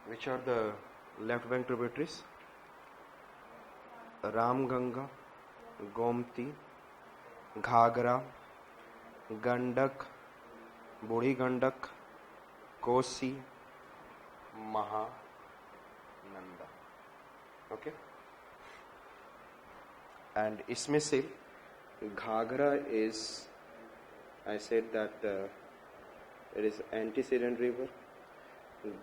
which are the left bank tributaries? Ram Ganga, Gomti, Ghagra, Gandak, Budi Gandak, Kosi, Mahananda. Okay. And इसमें से Ghagra is, I said that it is antecedent river.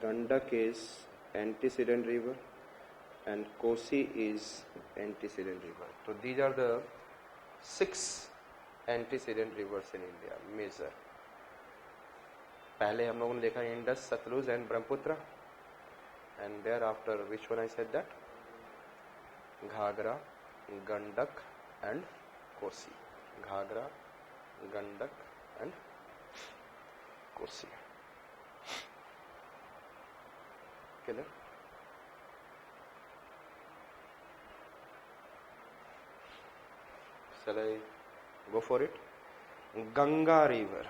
Gandak is antecedent river, and Kosi is antecedent river. So these are the 6 antecedent rivers in India, major. पहले हम लोगों ने देखा Indus, Satluj and Brahmaputra, and thereafter which one I said that? Ghagra, Gandak and Kosi. Ghagra, Gandak and Kosi. Clear? Shall I go for it? Ganga river.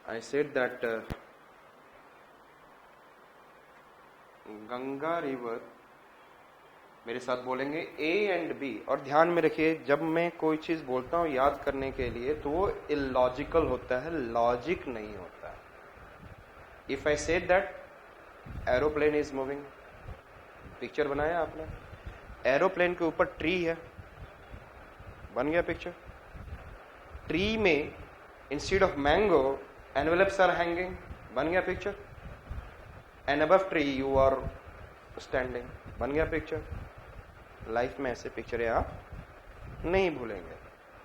I said that Ganga river, मेरे साथ बोलेंगे A and B, और ध्यान में रखिए जब मैं कोई चीज बोलता हूँ याद करने के लिए तो वो इलॉजिकल होता है, लॉजिक नहीं होता है. If I say that aeroplane is moving, picture बनाया आपने, एरोप्लेन के ऊपर ट्री है, बन गया पिक्चर. ट्री में instead of mango envelopes are hanging, बन गया picture. And above tree you are standing, बन गया पिक्चर. लाइफ में ऐसे पिक्चर आप नहीं भूलेंगे.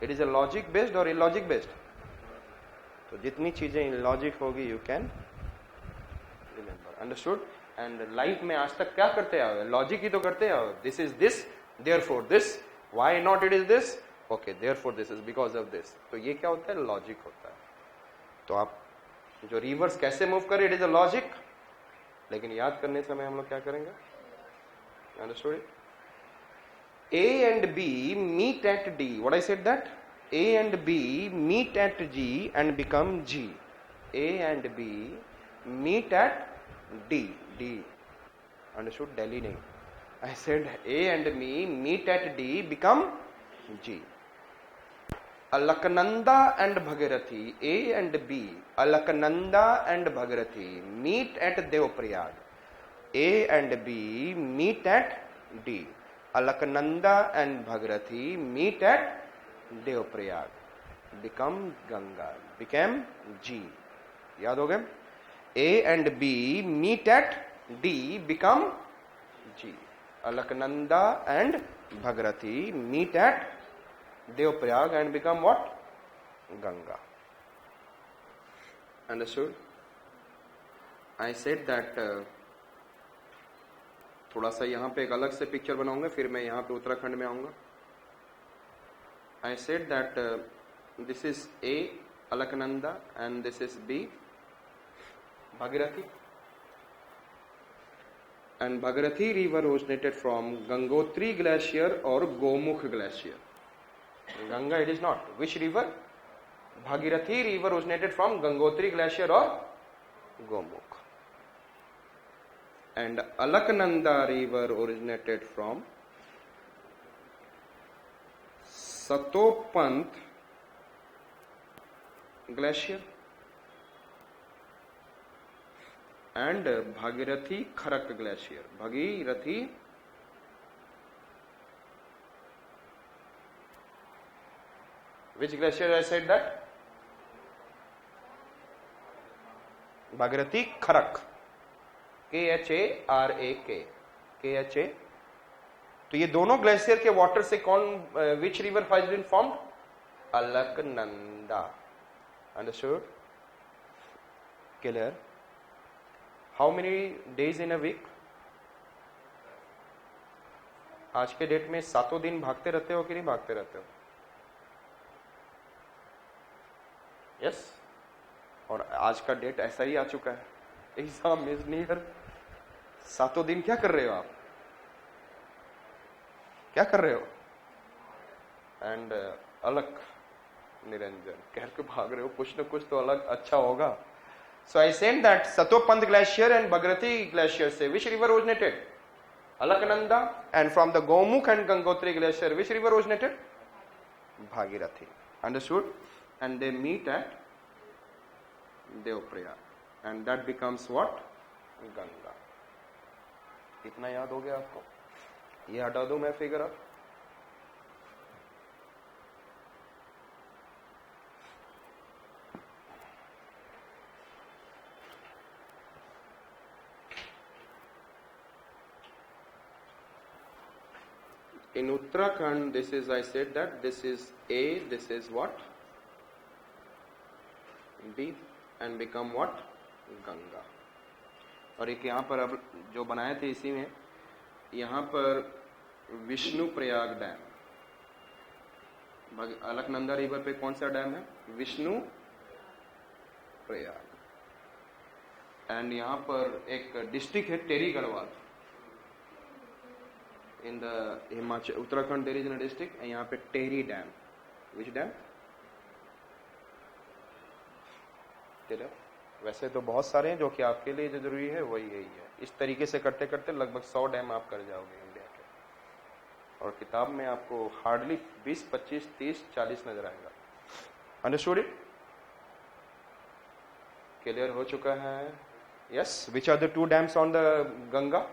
It is a logic based और इलॉजिक बेस्ड. तो जितनी चीजें इलॉजिक होगी you can remember. Understood? And life में आज तक क्या करते आओ? लॉजिक ही तो करते आओ. This is this, therefore this, why not it is this, okay therefore this is because of this. तो ये क्या होता है? लॉजिक होता है. तो आप जो रिवर्स कैसे मूव करें, इट इज अ लॉजिक. लेकिन याद करने समय हम लोग क्या करेंगे? Understood? A and B meet at D. What I said that? A and B meet at G and become G. A and B meet at D. D. Understood? Delhi nahi. I said A and B meet at D become G. Alaknanda and Bhagirathi. A and B. Alaknanda and Bhagirathi meet at Devprayag. A and B meet at D. Alaknanda and Bhagirathi meet at Devprayag, become Ganga, became G. याद हो गए? A and B meet at D, become G. Alaknanda and Bhagirathi meet at Devprayag and become what? Ganga. Understood? I said that थोड़ा सा यहाँ पे एक अलग से पिक्चर बनाऊंगा, फिर मैं यहाँ पे उत्तराखंड में आऊंगा. I said that this is A Alaknanda and this is B Bhagirathi. And Bhagirathi river originated from Gangotri glacier और Gomukh glacier. Ganga it is not. Which river? Bhagirathi river originated from Gangotri glacier और Gomukh. And Alaknanda river originated from Satopant glacier and Bhagirathi Kharak glacier. Bhagirathi which glacier I said that? Bhagirathi Kharak. KHARAK. KHA. तो ये दोनों glacier के water से कौन, which river has been formed? Alaknanda. Understood? Clear? How many days in a week? आज के date में 7 दिन भागते रहते हो कि नहीं भागते रहते हो? यस. और आज का डेट ऐसा ही आ चुका है. Exam is near. 7 दिन क्या कर रहे हो आप? क्या कर रहे हो? एंड अलग निरंजन कह के भाग रहे हो, कुछ न कुछ तो अलग अच्छा होगा. So I said that Satopant glacier and Bhagirathi glacier say which river originated? Alaknanda. And from the Gomukh and Gangotri glacier, which river originated? Bhagirathi. Understood? And they meet at Devprayag. And that becomes what? Ganga. इतना याद हो गया आपको? ये हटा दो मैं figure अब. In Uttarakhand, this is, I said that this is A, this is what? B, and become what? Ganga. और एक यहाँ पर अब जो बनाए थे इसी में, यहाँ पर विष्णु प्रयाग डैम, अलकनंदा रिवर पे कौन सा डैम है? विष्णु प्रयाग. एंड यहाँ पर एक डिस्ट्रिक्ट है टेरी Garhwal. In the Himachal, Uttarakhand, there is a district, and यहाँ पे Tehri dam. Which dam? Tehri. वैसे तो बहुत सारे हैं, जो कि आपके लिए जो जरूरी है वही यही है. इस तरीके से करते करते लगभग 100 डैम आप कर जाओगे इंडिया के. और किताब में आपको हार्डली 20, 25, 30, 40 नजर आएगा. Understood it? क्लियर हो चुका है? Yes. Which are the 2 dams on the Ganga?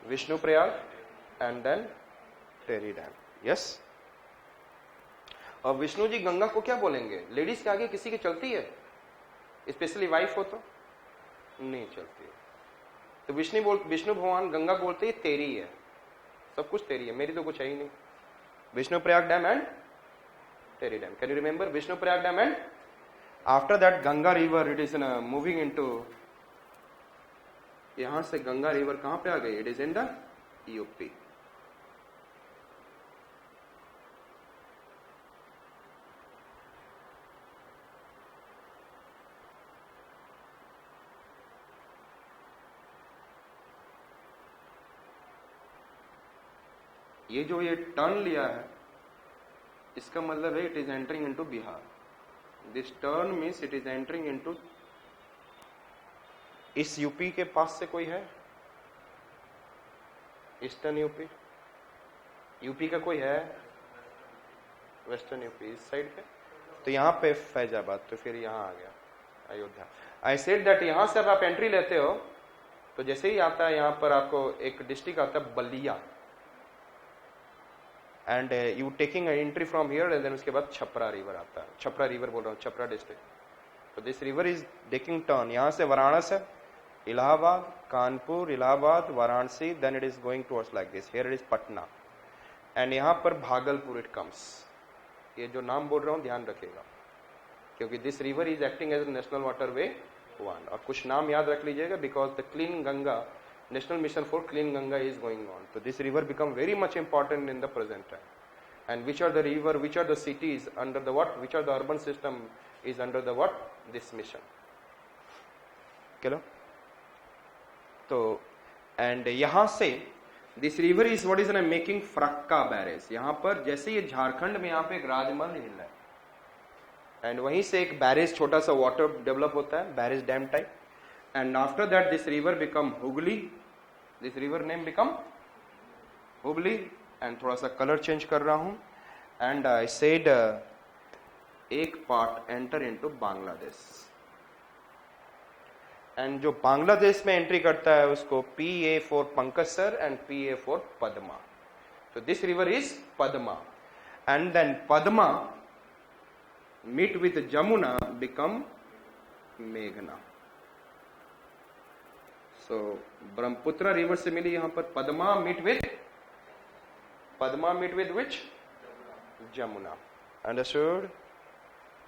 Vishnuprayag and then Tehri dam. Yes. और विष्णु जी गंगा को क्या बोलेंगे? लेडीज के आगे किसी की चलती है? स्पेशली वाइफ हो तो नहीं चलती है. तो विष्णु भगवान गंगा बोलते ही तेरी है, सब कुछ तेरी है, मेरी तो कुछ है ही नहीं. Vishnuprayag dam and Tehri dam. Can you remember Vishnuprayag dam? And after that Ganga river it is moving into, यहां से गंगा रिवर कहां पे आ गई? It is in the UP. ये जो ये टर्न लिया है, इसका मतलब है it is entering into Bihar. This turn means it is entering into. इस यूपी के पास से कोई है? Eastern UP. यूपी का कोई है? वेस्टर्न यूपी इस साइड पे. तो यहाँ पे फैजाबाद, तो फिर यहाँ आ गया अयोध्या. आई सेड दैट यहाँ से अब आप एंट्री लेते हो तो जैसे ही आता है यहाँ पर आपको एक डिस्ट्रिक्ट आता है Ballia, and you taking entry from here, and then उसके बाद छपरा रिवर आता है. छपरा रिवर बोल रहा हूँ, छपरा डिस्ट्रिक्ट. तो this river is taking turn. यहाँ से Varanasi, Allahabad, Kanpur, Allahabad, Varanasi, then it is going towards like this. Here it is Patna, and यहाँ पर भागलपुर इट कम्स. ये जो नाम बोल रहा हूँ ध्यान रखिएगा, क्योंकि this river is acting as national waterway 1. और कुछ नाम याद रख लीजिएगा, because the clean Ganga, National Mission for Clean Ganga is going on. So this river become very much important in the present time. And which are the river, which are the cities under the what? Which are the urban system is under the what? This mission. चलो. तो and यहाँ से this river is what is making Frakka barrage. यहाँ पर जैसे ये झारखंड में यहाँ पे एक राजमहल हिल है, and वहीं से एक बैरेज, छोटा सा वाटर डेवलप होता है, barrage dam type. And after that this river become Hooghly. This river name become Hooghly. And थोड़ा सा कलर चेंज कर रहा हूँ. And I said एक part enter into Bangladesh. And जो बांग्लादेश में एंट्री करता है उसको PA for Pankaj sir and PA for Padma. तो this river is Padma. And then Padma meet with Jamuna become मेघना. So ब्रह्मपुत्र रिवर से मिली यहाँ पर Padma meet with which? Jamuna. Understood?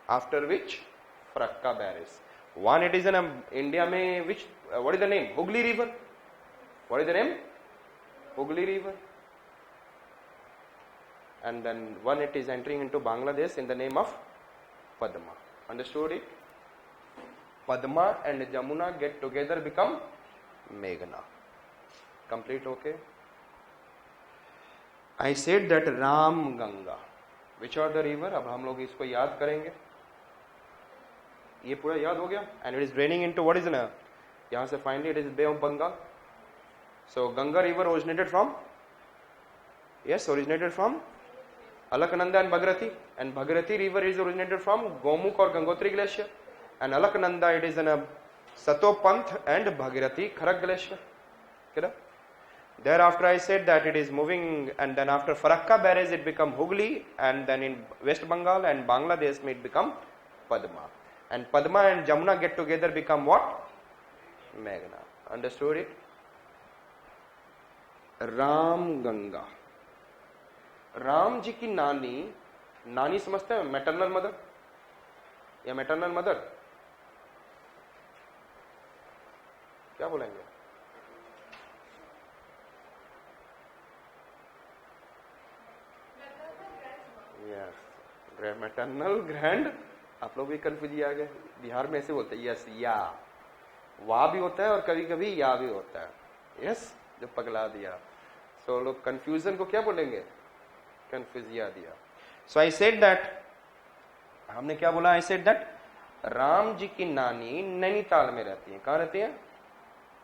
After which Frakka barrage. One it is in India में which what is the name? Hooghly river. What is the name? Hooghly river. And then one it is entering into Bangladesh in the name of Padma. Understood it? Padma and Jamuna get together become Meghna. Complete okay? I said that Ram Ganga. Which are the river? अब हम लोग इसको याद करेंगे. ये पूरा याद हो गया. And it is draining into what is ना, यहां से finally it is bay of Bengal. So Ganga river originated from, yes, originated from Alaknanda and Bhagirathi, and Bhagirathi river is originated from Gomukh or Gangotri glacier, and Alaknanda it is in a Satopanth and Bhagirathi Kharak glacier. Okay? Thereafter I said that it is moving, and then after Farakka barrage it become Hooghly, and then in West Bengal and Bangladesh it become Padma, and Padma and Jamuna get together become what? Meghna. Understood it? Ram Ganga. Ram ji की नानी, नानी समझते हैं maternal mother या maternal mother, क्या बोलेंगे? Yes, maternal grand. आप लोग भी कंफ्यूज आ गए, बिहार में ऐसे बोलते हैं यस, या वाह भी होता है और कभी कभी या भी होता है. यस, जो पगला दिया. सो लोग कंफ्यूजन को क्या बोलेंगे? कंफ्यूजिया दिया. सो आई सेड दैट, हमने क्या बोला? आई सेड दैट राम जी की नानी नैनीताल में रहती है. कहां रहती है?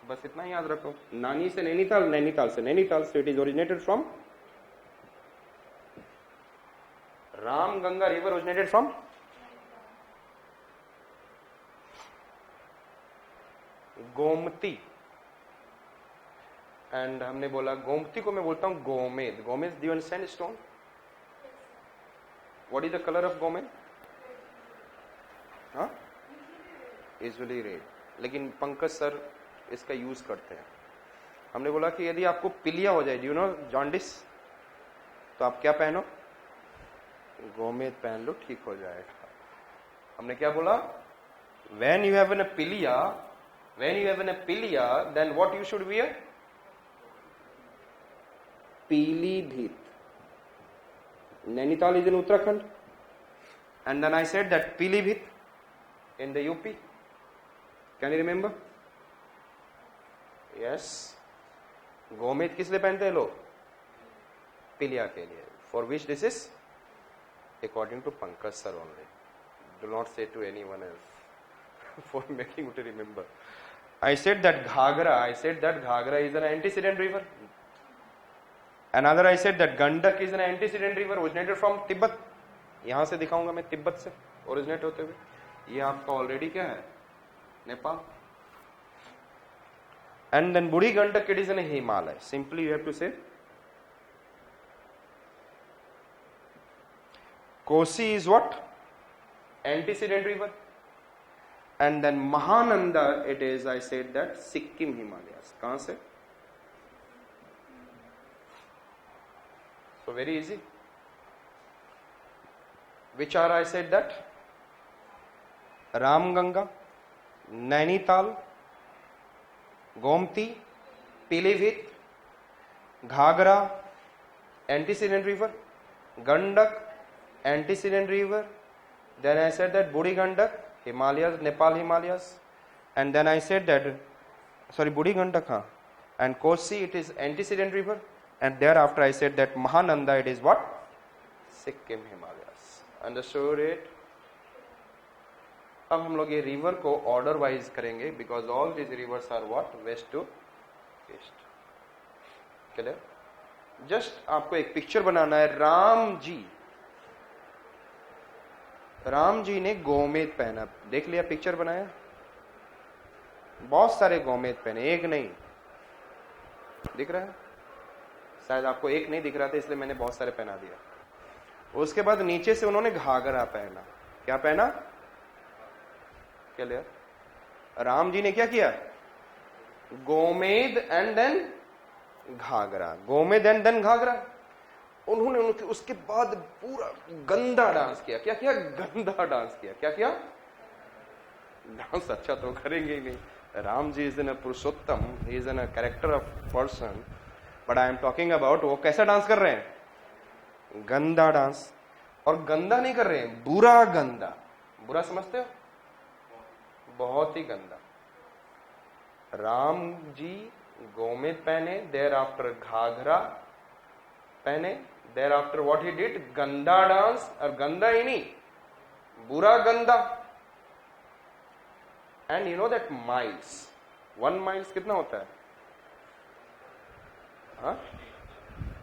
बस इतना याद रखो, नानी से नैनीताल, नैनीताल से नैनीताल. से it is originated from Ram Ganga river originated from Gomti. And हमने बोला गोमती को मैं बोलता हूं gomed. Gomed, do you understand stone? What is the colour of gomed? हाँ, यूजुअली रेड, लेकिन पंकज सर इसका यूज करते हैं. हमने बोला कि यदि आपको पीलिया हो जाए, यू नो जॉन्डिस, तो आप क्या पहनो? गोमेद पहन लो, ठीक हो जाएगा. हमने क्या बोला? व्हेन यू हैव एन पीलिया, व्हेन यू हैव एन पीलिया, then what you should wear? Pilibhit. Nainital is in Uttarakhand, and then I said that Pilibhit in the UP. Can you remember? Yes. गोमेद किस लिए पहनते हैं लोग? पीलिया के लिए. For which this is? According to Pankaj sir only. Do not say to anyone else for making you to remember. I said that Ghagra. I said that Ghagra is an antecedent river. Another I said that Gandak is an antecedent river originated from Tibet. यहां से दिखाऊंगा मैं, तिब्बत से originate होते हुए. ये आपका already क्या है? Nepal. And then Burhi Gandak it is in Himalaya. Simply you have to say Kosi is what? Antecedent river. And then Mahananda it is, I said that Sikkim Himalayas. कहां से? So very easy. Which are, I said that? Ram Ganga, Nainital, Gomti, Pilibhit, Ghagra, antecedent river, Gandak, antecedent river. Then I said that Budi Gandak, Himalayas, Nepal Himalayas. And then I said that, sorry, Budi Gandak, and Kosi, it is antecedent river. And thereafter I said that Mahananda, it is what? Sikkim Himalayas. Understood it? अब हम लोग ये river को order wise करेंगे, because all these rivers are what? West to east. Clear? Just आपको एक picture बनाना है. राम जी ने गोमेद पहना. देख लिया? पिक्चर बनाया. बहुत सारे गोमेद पहने, एक नहीं. दिख रहा है? शायद आपको एक नहीं दिख रहा था, इसलिए मैंने बहुत सारे पहना दिया. उसके बाद नीचे से उन्होंने घाघरा पहना. क्या पहना? क्लियर? राम जी ने क्या किया? Gomed and then Ghaghara. Gomed and then Ghaghara. उन्होंने उसके बाद पूरा गंदा डांस किया. क्या किया? गंदा डांस किया. क्या किया? डांस अच्छा तो करेंगे ही नहीं. Ram ji is in a Purushottam, he is in a character of person. But I am talking about वो कैसा डांस कर रहे हैं? गंदा डांस. और गंदा नहीं कर रहे हैं, बुरा गंदा. बुरा समझते हो? बहुत ही गंदा. राम जी गोमेद पहने, देयर आफ्टर घाघरा पहने, thereafter what he did? गंदा डांस. और गंदा ही नहीं, बुरा गंदा. And you know that miles, 1 miles कितना होता है? हाँ,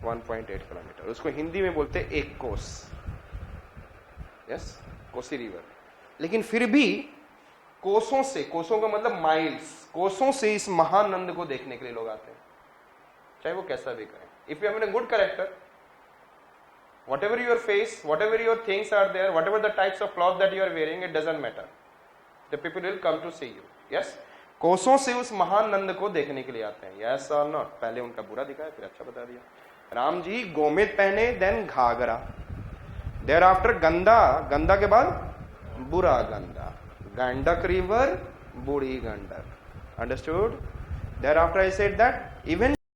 1.8 किलोमीटर। उसको हिंदी में बोलते हैं एक कोस। Yes, Kosi river. लेकिन फिर भी कोसों से, कोसों का मतलब माइल्स, कोसों से इस महानंद को देखने के लिए लोग आते हैं, चाहे वो कैसा भी करें। If you have a good character, whatever your face, whatever your things are there, whatever the types of cloth that you are wearing, it doesn't matter, the people will come to see you. Yes, कोसों से उस महान नंद को देखने के लिए आते हैं। Yes or not? पहले उनका बुरा दिखाया, फिर अच्छा बता दिया। राम जी गोमेद पहने, देन घाघरा, देयर आफ्टर गंदा, गंदा के बाद बुरा गंदा, Gandak river, Budhi Gandak. Understood? Thereafter I said that even